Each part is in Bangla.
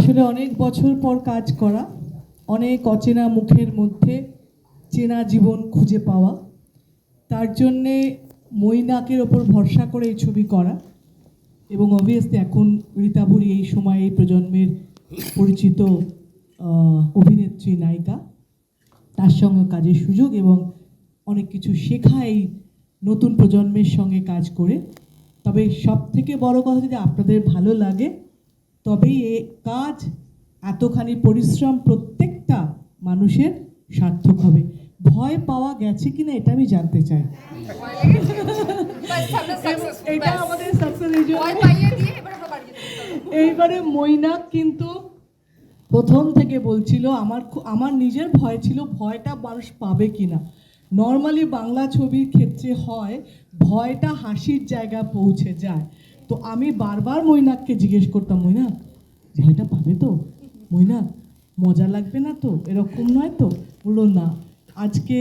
আসলে অনেক বছর পর কাজ করা, অনেক অচেনা মুখের মধ্যে চেনা জীবন খুঁজে পাওয়া, তার জন্যে মৈনাকের ওপর ভরসা করে এই ছবি করা। এবং অবভিয়াসলি এখন রীতা ভুরি এই সময় এই প্রজন্মের পরিচিত অভিনেত্রী, নায়িকা, তার সঙ্গে কাজের সুযোগ এবং অনেক কিছু শেখা এই নতুন প্রজন্মের সঙ্গে কাজ করে। তবে সব থেকে বড় কথা, যদি আপনাদের ভালো লাগে তবেই এ কাজ, এতখানি পরিশ্রম প্রত্যেকটা মানুষের সার্থক হবে। ভয় পাওয়া গেছে কিনা এটা আমি জানতে চাই। এটা আমাদের সাকসেস। এইবারে মৈনাক কিন্তু প্রথম থেকে বলছিল, আমার নিজের ভয় ছিল, ভয়টা মানুষ পাবে কিনা। নর্মালি বাংলা ছবির ক্ষেত্রে হয় ভয়টা হাসির জায়গায় পৌঁছে যায়। তো আমি বারবার মৈনাককে জিজ্ঞেস করতাম, মৈনাক ভয়টা পাবে তো, মৈনাক মজা লাগবে না তো, এরকম নয় তো? বললো না। আজকে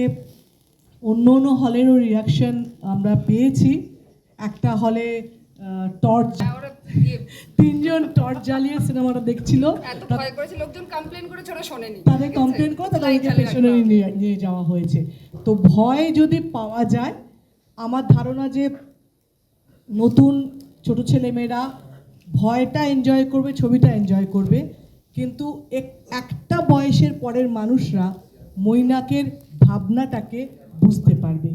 অন্য অন্য হলেরও রিয়াকশন আমরা পেয়েছি। একটা হলে টর্চ, তিনজন টর্চ জ্বালিয়ে সিনেমাটা দেখছিল, তাদের কমপ্লেন করে তাদেরকে পেছনে নিয়ে যাওয়া হয়েছে। তো ভয় যদি পাওয়া যায়, আমার ধারণা যে নতুন ছোট ছেলেমেয়েরা ভয়টা এনজয় করবে, ছবিটা এনজয় করবে। কিন্তু একটা বয়সের পরের মানুষরা মৈনাকের ভাবনাটাকে বুঝতে পারবে।